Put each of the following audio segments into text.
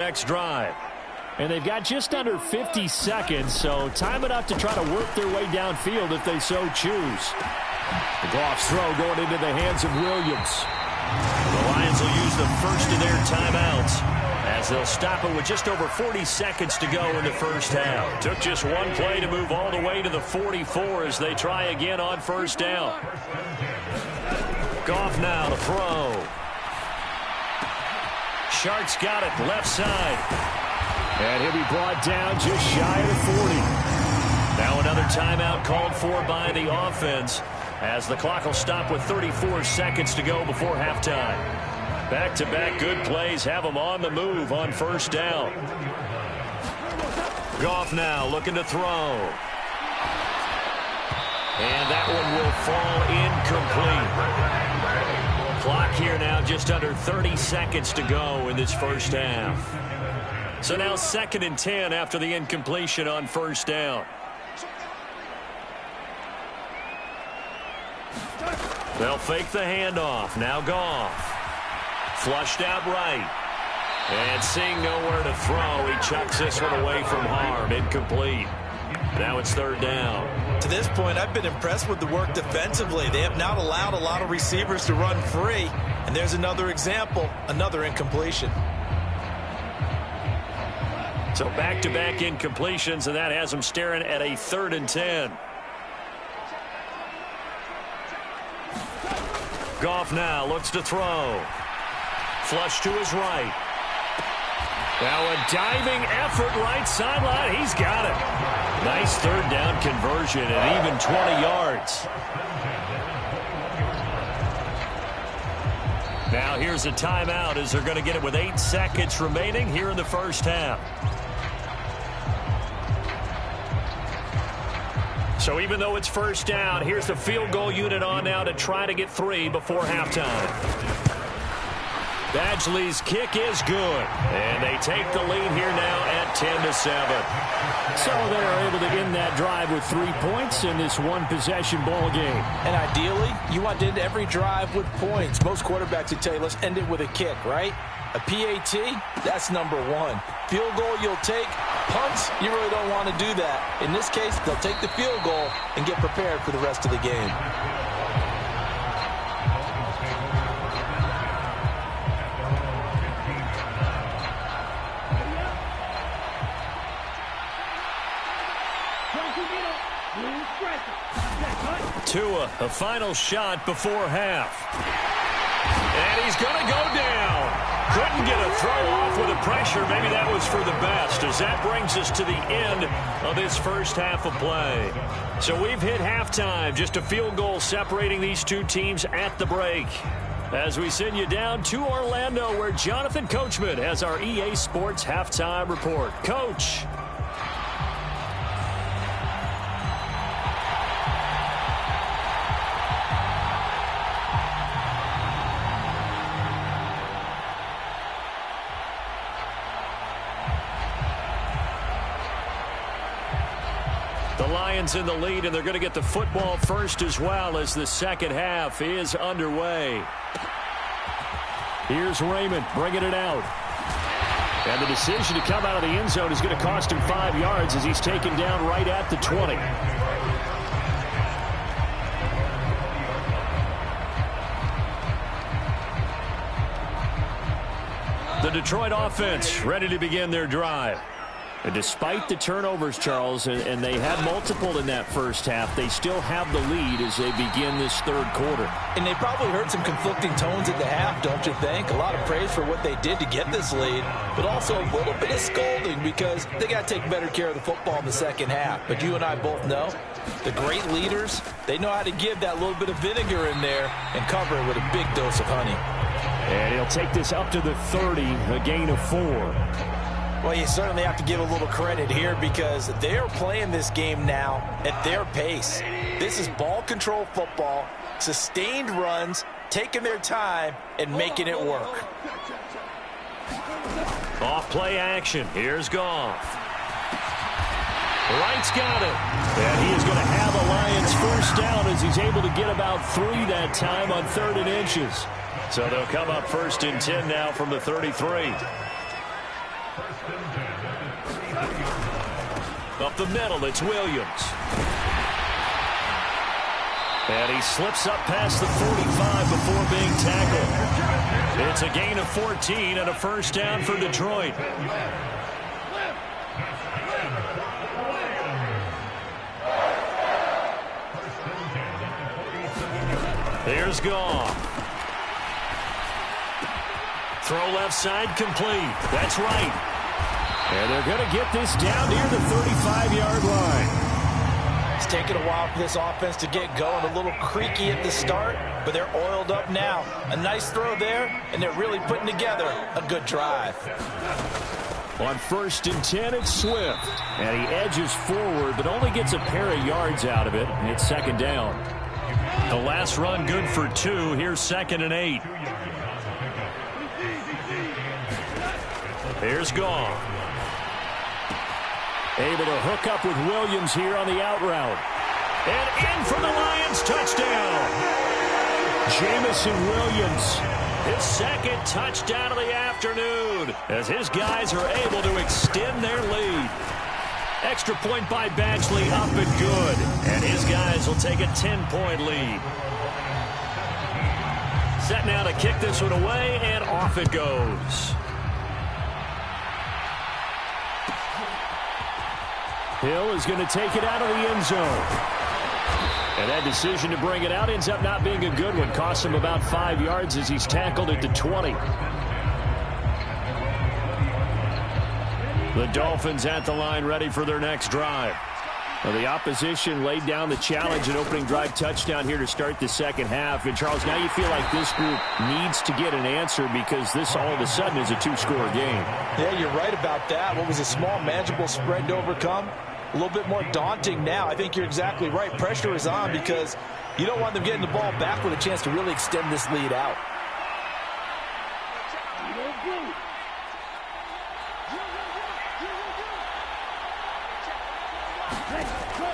next drive. And they've got just under 50 seconds, so time enough to try to work their way downfield if they so choose. The Goff's throw going into the hands of Williams. The Lions will use the first of their timeouts as they'll stop it with just over 40 seconds to go in the first half. Took just one play to move all the way to the 44 as they try again on first down. Goff now to throw. Shark's got it left side. And he'll be brought down just shy of the 40. Now another timeout called for by the offense as the clock will stop with 34 seconds to go before halftime. Back-to-back good plays have them on the move on first down. Goff now looking to throw. And that one will fall incomplete. Clock here now just under 30 seconds to go in this first half. So now 2nd and 10 after the incompletion on first down. They'll fake the handoff. Now Goff. Flushed out right. And seeing nowhere to throw, he chucks this one away from harm. Incomplete. Now it's 3rd down. To this point, I've been impressed with the work defensively. They have not allowed a lot of receivers to run free. And there's another example, another incompletion. So back-to-back incompletions, and that has them staring at a 3rd and 10. Goff now looks to throw. Flush to his right. Now a diving effort right sideline. He's got it. Nice 3rd down conversion and even 20 yards. Now here's a timeout as they're going to get it with 8 seconds remaining here in the first half. So even though it's first down, here's the field goal unit on now to try to get 3 before halftime. Badgley's kick is good. And they take the lead here now at 10-7. So they're able to end that drive with 3 points in this one-possession ball game. And ideally, you want to end every drive with points. Most quarterbacks would tell you, let's end it with a kick, right? A PAT, that's number 1. Field goal you'll take. Punts, you really don't want to do that. In this case, they'll take the field goal and get prepared for the rest of the game. Tua, a final shot before half. And he's going to go down. Couldn't get a throw off with the pressure. Maybe that was for the best, as that brings us to the end of this first half of play. So we've hit halftime. Just a field goal separating these two teams at the break. As we send you down to Orlando, where Jonathan Coachman has our EA Sports halftime report. Coach. In the lead, and they're going to get the football first as well as the second half is underway. Here's Raymond bringing it out. And the decision to come out of the end zone is going to cost him 5 yards as he's taken down right at the 20. The Detroit offense ready to begin their drive. And despite the turnovers, Charles, and they had multiple in that first half, they still have the lead as they begin this 3rd quarter. And they probably heard some conflicting tones at the half, don't you think? A lot of praise for what they did to get this lead, but also a little bit of scolding because they got to take better care of the football in the second half. But you and I both know the great leaders, they know how to give that little bit of vinegar in there and cover it with a big dose of honey. And he'll take this up to the 30, a gain of 4. Well, you certainly have to give a little credit here because they're playing this game now at their pace. This is ball control football, sustained runs, taking their time, and making it work. Off play action. Here's Goff. Wright's got it. And he is going to have a Lions first down as he's able to get about 3 that time on 3rd and inches. So they'll come up 1st and 10 now from the 33. Up the middle, it's Williams. And he slips up past the 45 before being tackled. It's a gain of 14 and a first down for Detroit. Here's Goff. Throw left side complete. That's right. And they're going to get this down near the 35-yard line. It's taken a while for this offense to get going. A little creaky at the start, but they're oiled up now. A nice throw there, and they're really putting together a good drive. On 1st and 10, it's Swift. And he edges forward, but only gets a pair of yards out of it. And it's 2nd down. The last run good for 2. Here's 2nd and 8. Here's Goff. Able to hook up with Williams here on the out route. And in for the Lions, touchdown. Jamison Williams, his 2nd touchdown of the afternoon, as his guys are able to extend their lead. Extra point by Badgley, up and good. And his guys will take a 10-point lead. Set now to kick this one away, and off it goes. Hill is going to take it out of the end zone. And that decision to bring it out ends up not being a good one. Costs him about 5 yards as he's tackled at the 20. The Dolphins at the line, ready for their next drive. Well, the opposition laid down the challenge and opening drive touchdown here to start the second half. And, Charles, now you feel like this group needs to get an answer because this all of a sudden is a 2-score game. Yeah, you're right about that. What was a small, manageable spread to overcome? A little bit more daunting now. I think you're exactly right. Pressure is on because you don't want them getting the ball back with a chance to really extend this lead out.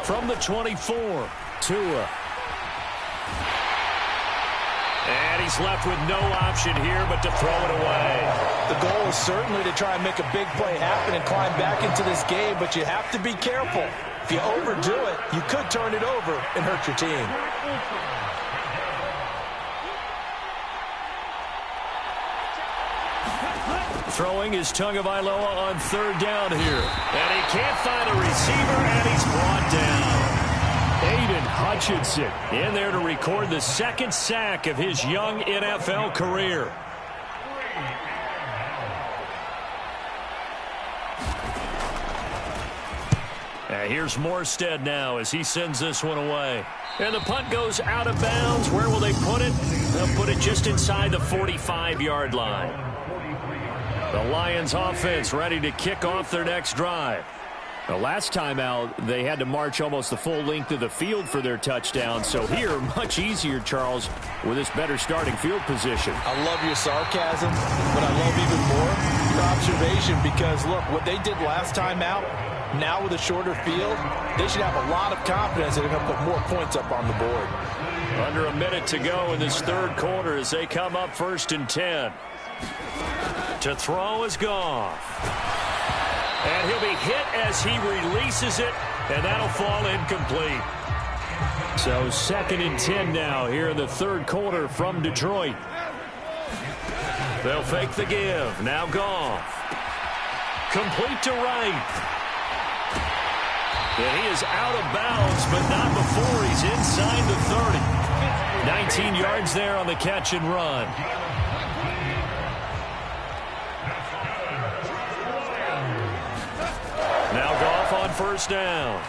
From the 24, Tua. And he's left with no option here but to throw it away. The goal is certainly to try and make a big play happen and climb back into this game, but you have to be careful. If you overdo it, you could turn it over and hurt your team. Throwing is Tagovailoa on 3rd down here. And he can't find a receiver, and he's brought down. Aiden Hutchinson in there to record the 2nd sack of his young NFL career. Here's Morstead now as he sends this one away. And the punt goes out of bounds. Where will they put it? They'll put it just inside the 45-yard line. The Lions offense ready to kick off their next drive. The last time out, they had to march almost the full length of the field for their touchdown. So here, much easier, Charles, with this better starting field position. I love your sarcasm, but I love even more your observation because, look, what they did last time out, now with a shorter field, they should have a lot of confidence that they're going to put more points up on the board. Under a minute to go in this 3rd quarter as they come up 1st and 10. To throw is Goff. And he'll be hit as he releases it, and that'll fall incomplete. So 2nd and 10 now here in the 3rd quarter from Detroit. They'll fake the give. Now Goff. Complete to right. And he is out of bounds, but not before he's inside the 30. 19 yards there on the catch and run. Now Goff on 1st down.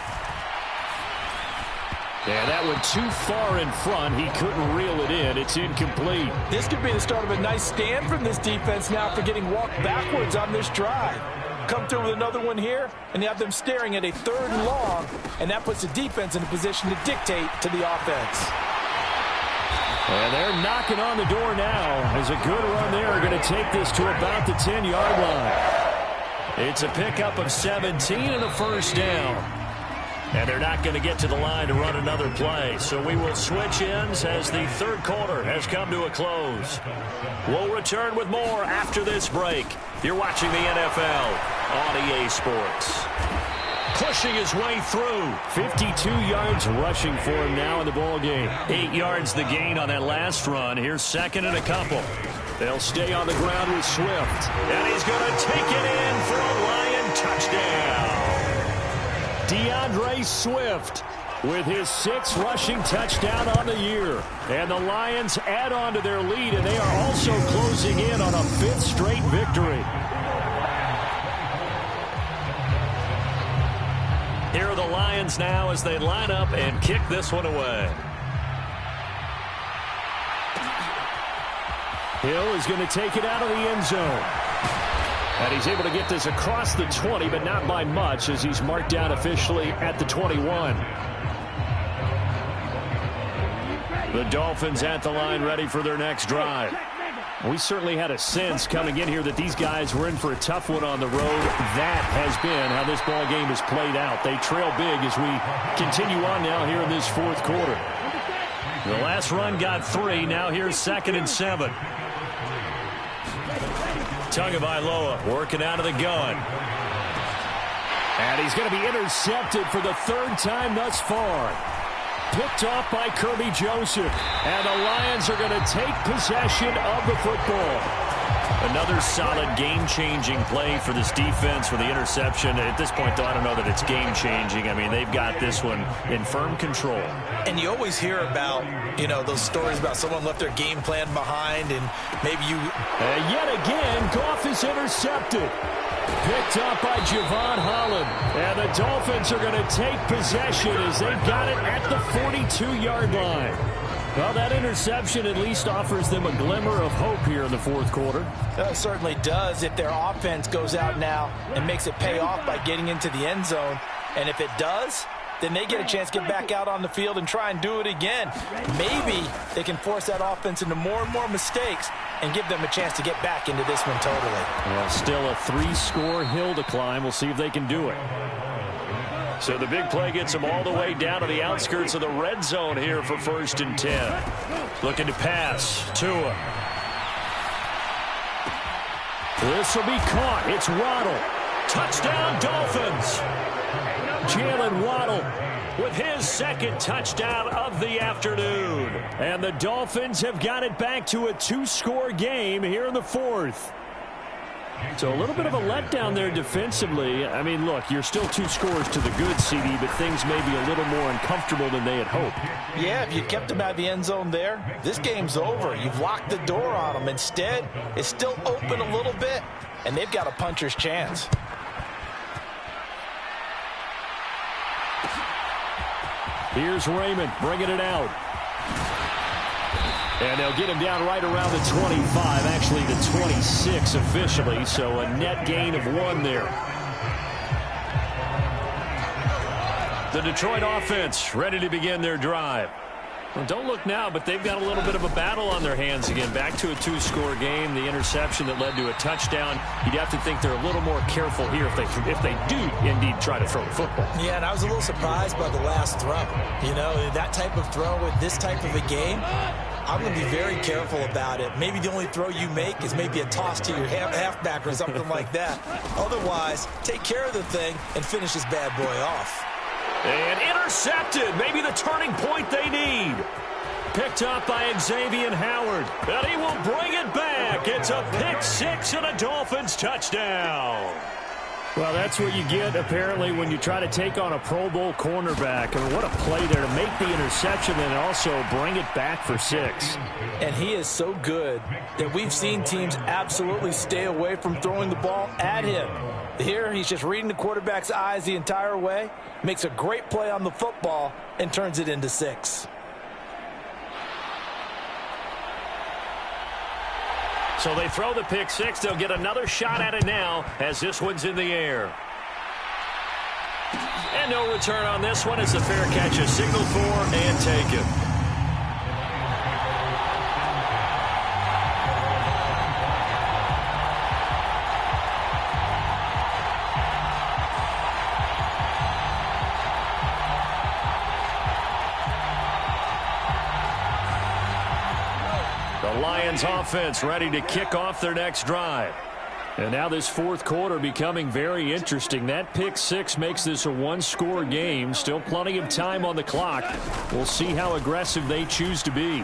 And that went too far in front. He couldn't reel it in. It's incomplete. This could be the start of a nice stand from this defense now for getting walked backwards on this drive. Come through with another one here, and you have them staring at a 3rd and long, and that puts the defense in a position to dictate to the offense. And they're knocking on the door now as a good run there are going to take this to about the 10-yard line. It's a pickup of 17 and a 1st down. And they're not going to get to the line to run another play. So we will switch ends as the third quarter has come to a close. We'll return with more after this break. You're watching the NFL on EA Sports. Pushing his way through. 52 yards rushing for him now in the ball game. 8 yards the gain on that last run. Here's second and a couple. They'll stay on the ground with Swift. And he's going to take it in for a Lion touchdown. DeAndre Swift with his 6th rushing touchdown on the year. And the Lions add on to their lead, and they are also closing in on a 5th straight victory. Here are the Lions now as they line up and kick this one away. Hill is going to take it out of the end zone. And he's able to get this across the 20, but not by much as he's marked down officially at the 21. The Dolphins at the line ready for their next drive. We certainly had a sense coming in here that these guys were in for a tough one on the road. That has been how this ball game has played out. They trail big as we continue on now here in this fourth quarter. The last run got 3. Now here's 2nd and 7. Tagovailoa working out of the gun. And he's going to be intercepted for the 3rd time thus far. Picked off by Kirby Joseph. And the Lions are going to take possession of the football. Another solid game-changing play for this defense with the interception. At this point, though, I don't know that it's game-changing. I mean, they've got this one in firm control. And you always hear about, those stories about someone left their game plan behind and maybe you... yet again, Goff is intercepted. Picked up by Javon Holland. And the Dolphins are going to take possession as they've got it at the 42-yard line. Well, that interception at least offers them a glimmer of hope here in the fourth quarter. It certainly does if their offense goes out now and makes it pay off by getting into the end zone. And if it does, then they get a chance to get back out on the field and try and do it again. Maybe they can force that offense into more and more mistakes and give them a chance to get back into this one totally. Well, still a 3-score hill to climb. We'll see if they can do it. So the big play gets them all the way down to the outskirts of the red zone here for 1st and 10. Looking to pass. Tua. This will be caught. It's Waddle. Touchdown, Dolphins. Jalen Waddle with his 2nd touchdown of the afternoon. And the Dolphins have got it back to a 2-score game here in the 4th. So a little bit of a letdown there defensively. I mean, look, you're still 2 scores to the good, CD, but things may be a little more uncomfortable than they had hoped. Yeah, if you kept them out of the end zone there, this game's over. You've locked the door on them. Instead, it's still open a little bit, and they've got a puncher's chance. Here's Raymond bringing it out. And they'll get him down right around the 25, actually the 26 officially, so a net gain of 1 there. The Detroit offense ready to begin their drive. Well, don't look now, but they've got a little bit of a battle on their hands again. Back to a 2-score game. The interception that led to a touchdown. You'd have to think they're a little more careful here if they do indeed try to throw the football. Yeah, and I was a little surprised by the last throw. That type of throw with this type of a game, I'm going to be very careful about it. Maybe the only throw you make is maybe a toss to your halfback or something like that. Otherwise, take care of the thing and finish this bad boy off. And intercepted. Maybe the turning point they need. Picked up by Xavier Howard. And he will bring it back. It's a pick 6 and a Dolphins touchdown. Well, that's what you get, apparently, when you try to take on a Pro Bowl cornerback. I mean, what a play there to make the interception and also bring it back for 6. And he is so good that we've seen teams absolutely stay away from throwing the ball at him. Here, he's just reading the quarterback's eyes the entire way, makes a great play on the football, and turns it into 6. So they throw the pick 6. They'll get another shot at it now as this one's in the air. And no return on this one as the fair catch is signaled for and taken. Lions offense ready to kick off their next drive. And now this fourth quarter becoming very interesting. That pick six makes this a one-score game. Still plenty of time on the clock. We'll see how aggressive they choose to be.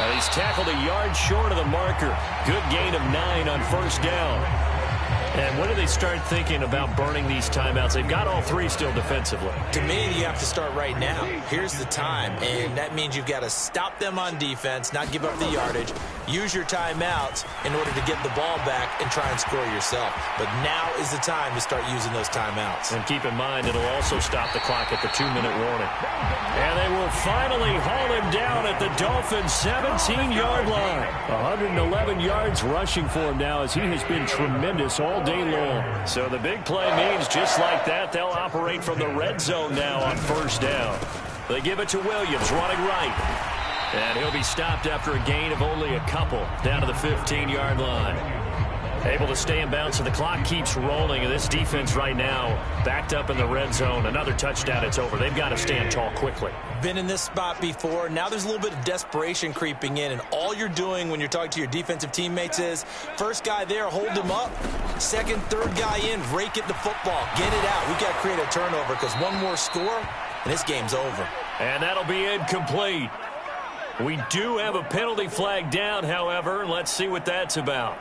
And he's tackled a yard short of the marker. Good gain of 9 on first down. And when do they start thinking about burning these timeouts? They've got all three still defensively. To me, you have to start right now. Here's the time, and that means you've got to stop them on defense, not give up the yardage, use your timeouts in order to get the ball back and try and score yourself. But now is the time to start using those timeouts. And keep in mind, it'll also stop the clock at the 2-minute warning. And they will finally haul him down at the Dolphins' 17-yard line. 111 yards rushing for him now as he has been tremendous all day long. So the big play means just like that, they'll operate from the red zone now on first down. They give it to Williams running right. And he'll be stopped after a gain of only a couple down to the 15-yard line. Able to stay in bounds, so the clock keeps rolling. And this defense right now backed up in the red zone. Another touchdown, it's over. They've got to stand tall quickly. Been in this spot before. Now there's a little bit of desperation creeping in, and all you're doing when you're talking to your defensive teammates is first guy there, hold him up. Second, third guy in, rake at the football. Get it out. We've got to create a turnover because one more score, and this game's over. And that'll be incomplete. We do have a penalty flag down, however. Let's see what that's about.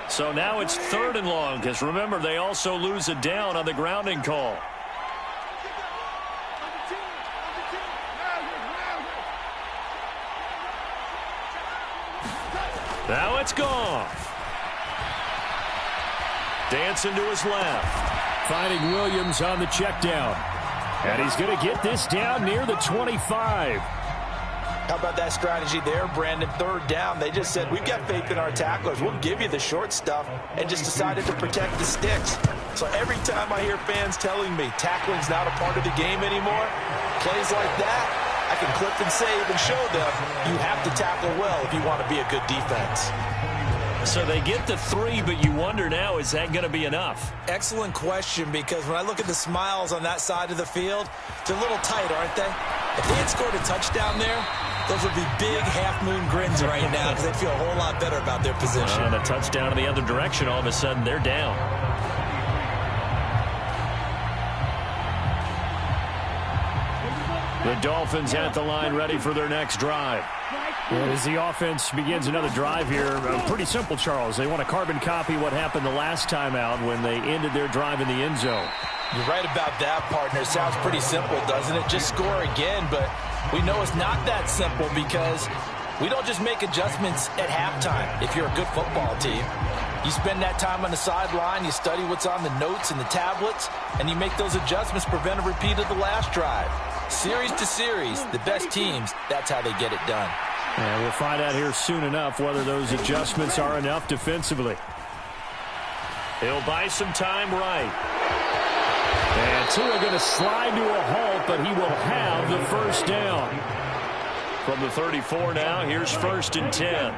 So now it's 3rd and long, because remember, they also lose a down on the grounding call. Now it's Goff. Dancing to his left. Finding Williams on the check down. And he's going to get this down near the 25. How about that strategy there, Brandon? 3rd down. They just said, we've got faith in our tacklers. We'll give you the short stuff, and just decided to protect the sticks. So every time I hear fans telling me tackling's not a part of the game anymore, plays like that, I can clip and save and show them you have to tackle well if you want to be a good defense. So they get the 3, but you wonder now, is that going to be enough? Excellent question, because when I look at the smiles on that side of the field, they're a little tight, aren't they? If they had scored a touchdown there, those would be big half-moon grins right now because they'd feel a whole lot better about their position. And a touchdown in the other direction, all of a sudden they're down. The Dolphins at the line ready for their next drive. As the offense begins another drive here, pretty simple, Charles. They want to carbon copy what happened the last time out when they ended their drive in the end zone. You're right about that, partner. It sounds pretty simple, doesn't it? Just score again, but we know it's not that simple because we don't just make adjustments at halftime if you're a good football team. You spend that time on the sideline, you study what's on the notes and the tablets, and you make those adjustments, prevent a repeat of the last drive. Series to series, the best teams, that's how they get it done. And we'll find out here soon enough whether those adjustments are enough defensively. He'll buy some time right. And Tua going to slide to a halt, but he will have the first down. From the 34 now, here's 1st and 10.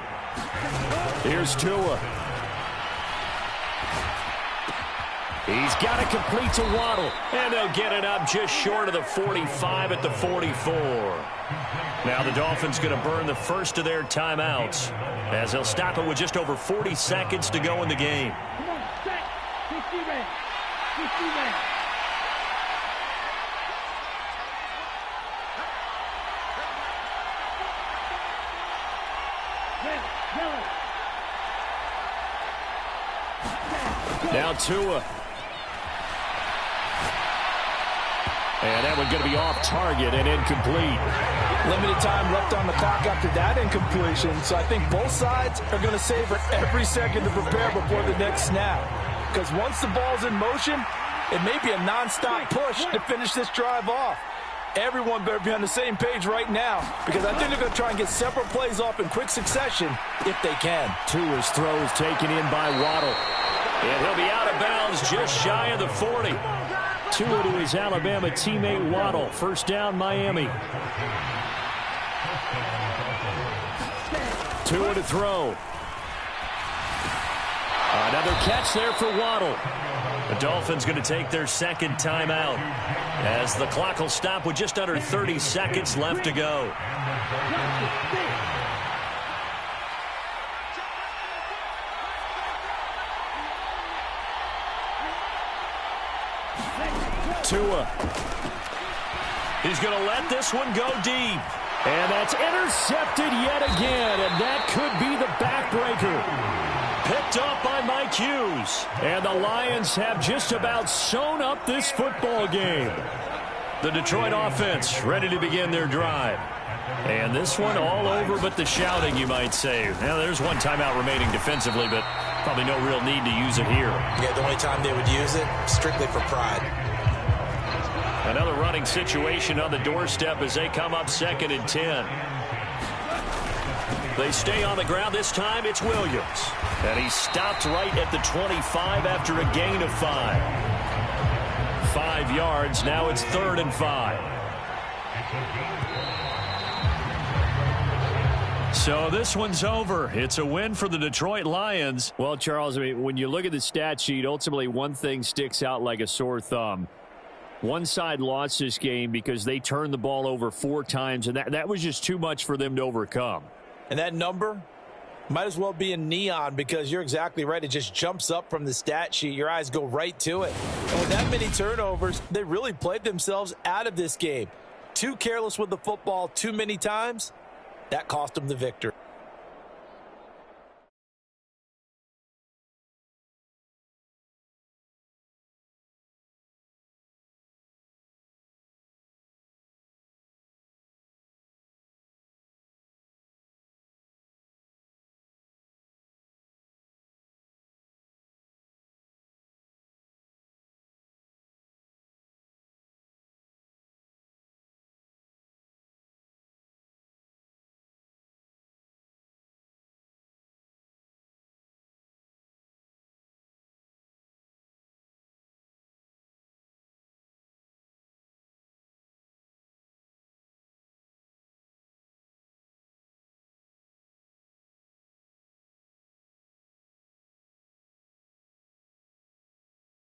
Here's Tua. He's got to complete to Waddle. And they'll get it up just short of the 45 at the 44. Now the Dolphins going to burn the first of their timeouts as they'll stop it with just over 40 seconds to go in the game. Come on, set. 50 men. 50 men. Now Tua. And that one's going to be off target and incomplete. Limited time left on the clock after that incompletion, so I think both sides are going to savor every second to prepare before the next snap. Because once the ball's in motion, it may be a nonstop push to finish this drive off. Everyone better be on the same page right now, because I think they're going to try and get separate plays off in quick succession if they can. Tua's throw is taken in by Waddle. And he'll be out of bounds just shy of the 40. Tua to his Alabama teammate Waddle. First down, Miami. Tua to throw. A Another catch there for Waddle. The Dolphins going to take their second timeout as the clock will stop with just under 30 seconds left to go. Tua. He's going to let this one go deep. And that's intercepted yet again, and that could be the backbreaker. Picked up by Mike Hughes. And the Lions have just about sewn up this football game. The Detroit offense ready to begin their drive. And this one all over but the shouting, you might say. Now, there's one timeout remaining defensively, but probably no real need to use it here. Yeah, the only time they would use it, strictly for pride. Another running situation on the doorstep as they come up 2nd and 10. They stay on the ground. This time it's Williams. And he stopped right at the 25 after a gain of 5. 5 yards. Now it's 3rd and 5. So this one's over. It's a win for the Detroit Lions. Well, Charles, I mean, when you look at the stat sheet, ultimately one thing sticks out like a sore thumb. One side lost this game because they turned the ball over 4 times, and that was just too much for them to overcome. And that number might as well be in neon because you're exactly right. It just jumps up from the stat sheet. Your eyes go right to it. And with that many turnovers, they really played themselves out of this game. Too careless with the football too many times. That cost them the victory.